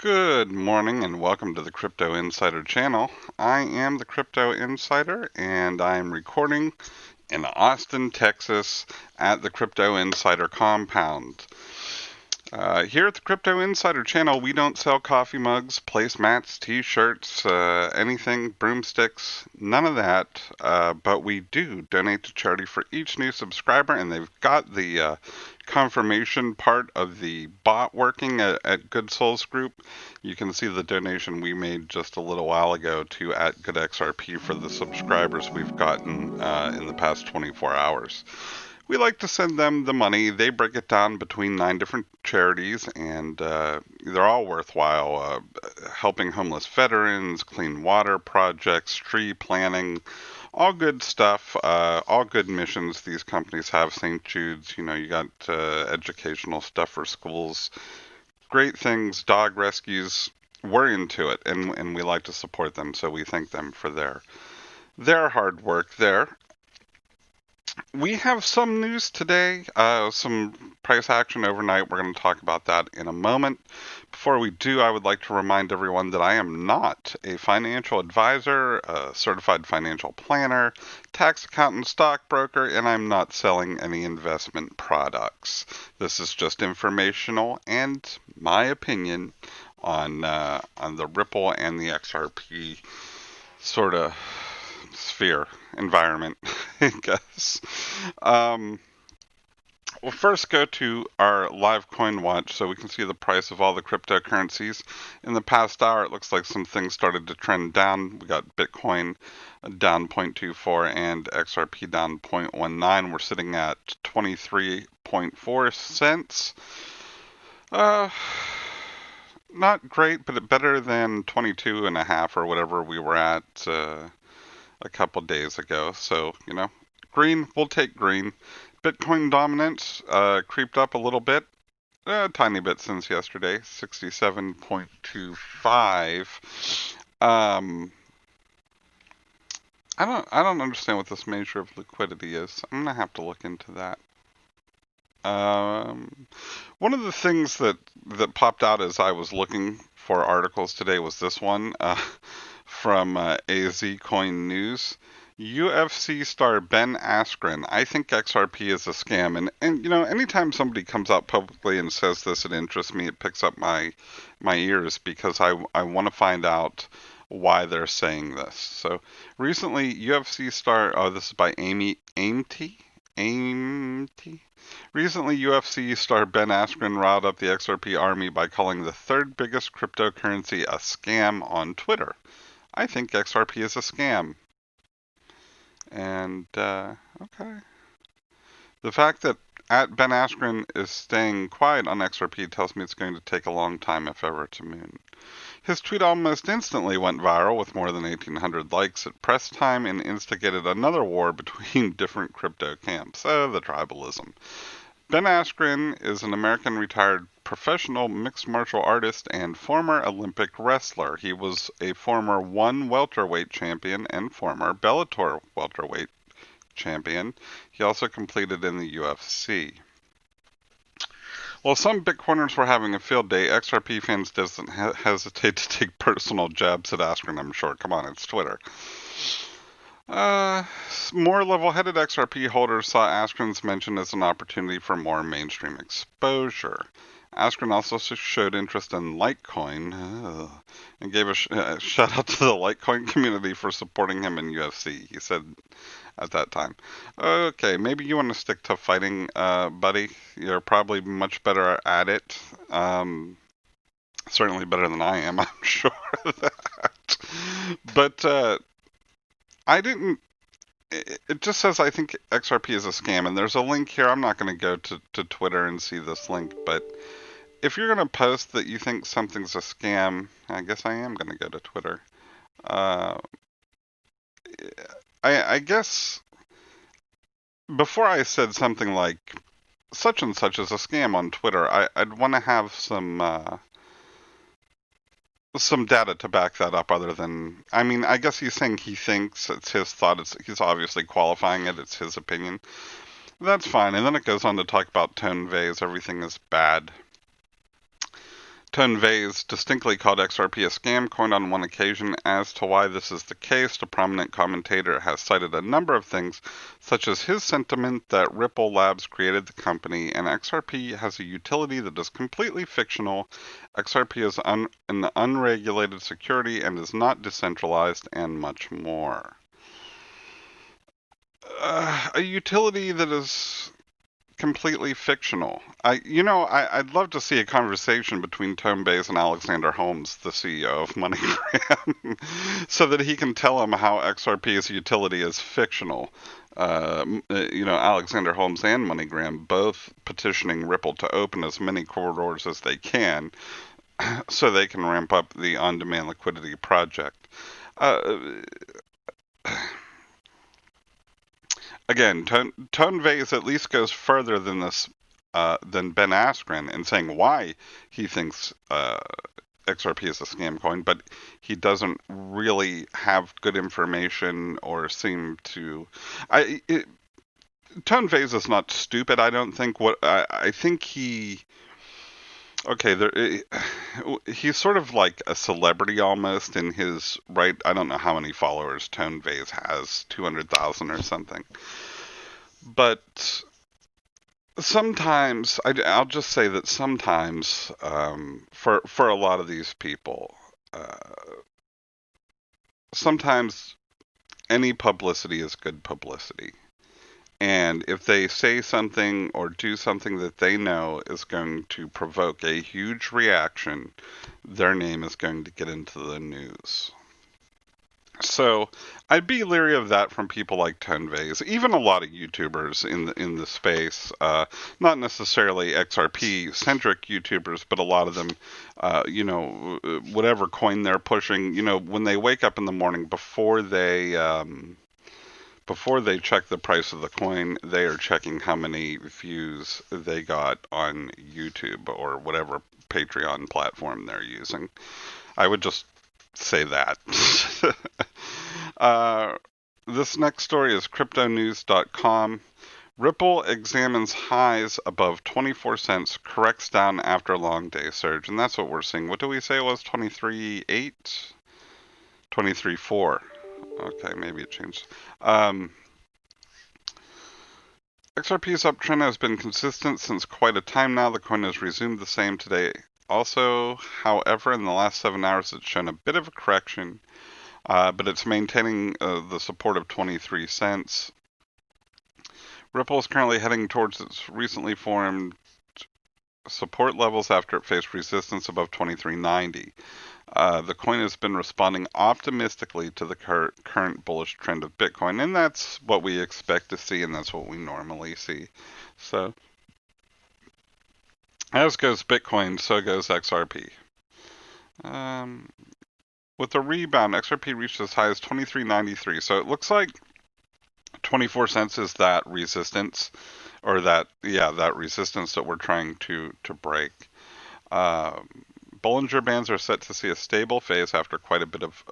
Good morning and welcome to the Crypto Insider channel. I am the Crypto Insider and I'm recording in Austin, Texas at the Crypto Insider compound. Here at the Crypto Insider channel, we don't sell coffee mugs, placemats, t-shirts, anything, broomsticks, none of that. But we do donate to charity for each new subscriber, and they've got the confirmation part of the bot working at Good Souls Group. You can see the donation we made just a little while ago to @GoodXRP for the subscribers we've gotten in the past 24 hours. We like to send them the money. They break it down between 9 different charities, and they're all worthwhile. Helping homeless veterans, clean water projects, tree planting, all good stuff, all good missions these companies have. St. Jude's, you got educational stuff for schools, great things, dog rescues. We're into it, and we like to support them, so we thank them for their hard work there. We have some news today, some price action overnight. We're going to talk about that in a moment. Before we do, I would like to remind everyone that I am not a financial advisor, a certified financial planner, tax accountant, stockbroker, and I'm not selling any investment products. This is just informational and my opinion on the Ripple and the XRP sort of sphere environment, I guess. We'll first go to our live coin watch so we can see the price of all the cryptocurrencies. In the past hour, it looks like some things started to trend down. We got Bitcoin down 0.24 and XRP down 0.19. We're sitting at 23.4 cents. Not great, but better than 22.5 or whatever we were at a couple days ago. So, green, we'll take green. Bitcoin dominance creeped up a little bit, a tiny bit since yesterday, 67.25. I don't understand what this measure of liquidity is. I'm gonna have to look into that. One of the things that popped out as I was looking for articles today was this one. From AZ Coin News. UFC star Ben Askren. I think XRP is a scam. And anytime somebody comes out publicly and says this, it interests me. It picks up my ears because I want to find out why they're saying this. So recently, UFC star, this is by Aimty. Recently, UFC star Ben Askren riled up the XRP army by calling the third biggest cryptocurrency a scam on Twitter. I think XRP is a scam. And, okay. The fact that Ben Askren is staying quiet on XRP tells me it's going to take a long time, if ever, to moon. His tweet almost instantly went viral with more than 1,800 likes at press time and instigated another war between different crypto camps. The tribalism. Ben Askren is an American retired professional mixed martial artist and former Olympic wrestler. He was a former ONE welterweight champion and former Bellator welterweight champion. He also competed in the UFC. While some Bitcoiners were having a field day, XRP fans doesn't hesitate to take personal jabs at Askren, I'm sure. Come on, it's Twitter. More level-headed XRP holders saw Askren's mention as an opportunity for more mainstream exposure. Askren also showed interest in Litecoin and gave a shout out to the Litecoin community for supporting him in UFC. He said at that time, "Okay, maybe you want to stick to fighting, buddy. You're probably much better at it. Certainly better than I am, I'm sure of that." But I didn't. It just says I think XRP is a scam, and there's a link here. I'm not going to go to Twitter and see this link, but if you're going to post that you think something's a scam, I guess I am going to go to Twitter. I guess before I said something like such and such is a scam on Twitter, I'd want to have some data to back that up other than, I guess he's saying he thinks it's his thought. He's obviously qualifying it. It's his opinion. That's fine. And then it goes on to talk about tone vays. Everything is bad. Vase distinctly called XRP a scam coin on one occasion. As to why this is the case, the prominent commentator has cited a number of things, such as his sentiment that Ripple Labs created the company and XRP has a utility that is completely fictional. XRP is an unregulated security and is not decentralized, and much more. A utility that is completely fictional. I'd love to see a conversation between Tone Base and Alexander Holmes, the CEO of MoneyGram, so that he can tell him how XRP's utility is fictional. Alexander Holmes and MoneyGram both petitioning Ripple to open as many corridors as they can so they can ramp up the on-demand liquidity project. Again, Tone Vase at least goes further than this, than Ben Askren in saying why he thinks XRP is a scam coin, but he doesn't really have good information or seem to. Tone Vase is not stupid. I don't think. I think he. Okay, he's sort of like a celebrity almost in his right. I don't know how many followers Tone Vase has, 200,000 or something. But sometimes, I'll just say that sometimes, for a lot of these people, sometimes any publicity is good publicity. And if they say something or do something that they know is going to provoke a huge reaction, their name is going to get into the news. So I'd be leery of that from people like Tone Vase, even a lot of YouTubers in the space, not necessarily XRP centric YouTubers, but a lot of them, whatever coin they're pushing, when they wake up in the morning before they check the price of the coin, they are checking how many views they got on YouTube or whatever Patreon platform they're using. I would just say that. This next story is cryptonews.com. Ripple examines highs above 24 cents, corrects down after a long day surge. And that's what we're seeing. What do we say it was? 23.8? 23.4. Okay, maybe it changed. XRP's uptrend has been consistent since quite a time now. The coin has resumed the same today. Also, however, in the last 7 hours, it's shown a bit of a correction, but it's maintaining the support of 23 cents. Ripple is currently heading towards its recently formed support levels after it faced resistance above 23.90. The coin has been responding optimistically to the current bullish trend of Bitcoin, and that's what we expect to see, and that's what we normally see. So, as goes Bitcoin, so goes XRP. With the rebound, XRP reached as high as 23.93, so it looks like 24 cents is that resistance, or that resistance that we're trying to break. Bollinger Bands are set to see a stable phase after quite a bit of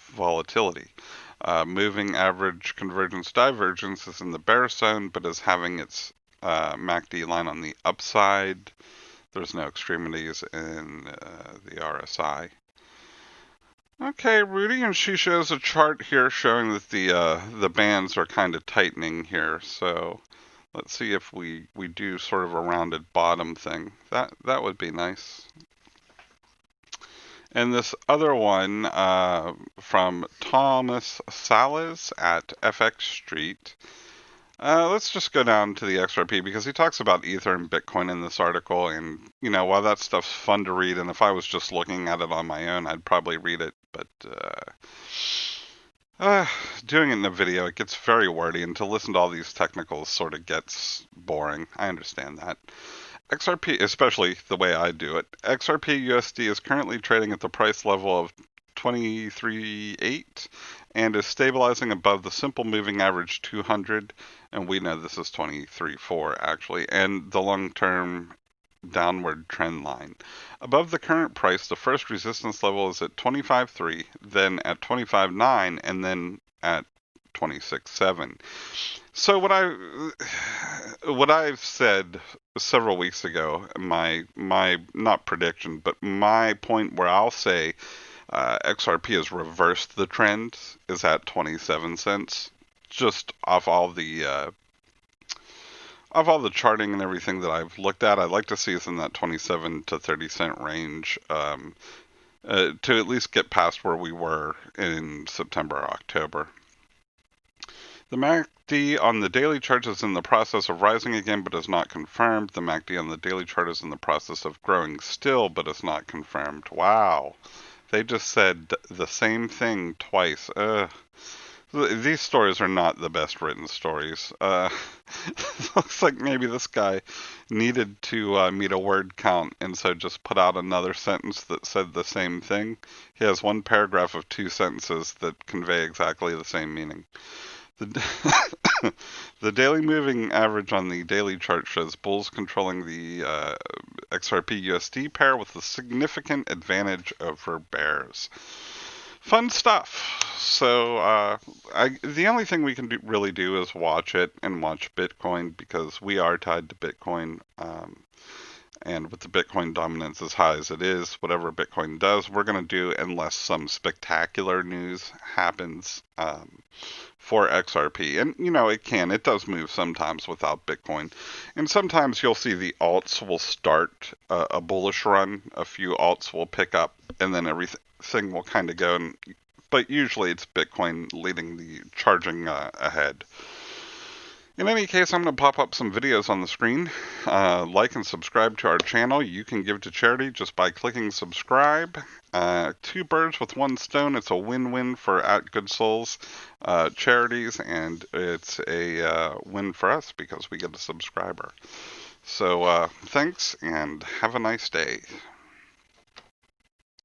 volatility. Moving average convergence divergence is in the bear zone, but is having its MACD line on the upside. There's no extremities in the RSI. Okay, Rudy, and she shows a chart here showing that the bands are kind of tightening here. So let's see if we do sort of a rounded bottom thing. That would be nice. And this other one from Thomas Salas at FX Street. Let's just go down to the XRP because he talks about Ether and Bitcoin in this article. And, while that stuff's fun to read, and if I was just looking at it on my own, I'd probably read it. But doing it in a video, it gets very wordy. And to listen to all these technicals sort of gets boring. I understand that. XRP, especially the way I do it, XRP USD is currently trading at the price level of 23.8 and is stabilizing above the simple moving average 200, and we know this is 23.4 actually, and the long-term downward trend line. Above the current price, the first resistance level is at 25.3, then at 25.9, and then at 26.7. So what I've said several weeks ago, my not prediction, but my point where I'll say XRP has reversed the trend is at 27 cents, just off all the charting and everything that I've looked at. I'd like to see us in that 27 to 30 cent range. To at least get past where we were in September or October. The MACD on the daily chart is in the process of rising again, but is not confirmed. The MACD on the daily chart is in the process of growing still, but is not confirmed. Wow. They just said the same thing twice. These stories are not the best written stories. Looks like maybe this guy needed to meet a word count, and so just put out another sentence that said the same thing. He has one paragraph of two sentences that convey exactly the same meaning. The daily moving average on the daily chart shows bulls controlling the XRP USD pair with a significant advantage over bears. Fun stuff. So the only thing we can really do is watch it and watch Bitcoin, because we are tied to Bitcoin. And with the Bitcoin dominance as high as it is, whatever Bitcoin does, we're going to do unless some spectacular news happens for XRP. And, it does move sometimes without Bitcoin. And sometimes you'll see the alts will start a bullish run. A few alts will pick up, and then everything will kind of go. But usually it's Bitcoin leading the charging ahead. In any case, I'm going to pop up some videos on the screen. Like and subscribe to our channel. You can give to charity just by clicking subscribe. Two birds with one stone. It's a win-win for At Good Souls charities, and it's a win for us because we get a subscriber. So thanks, and have a nice day.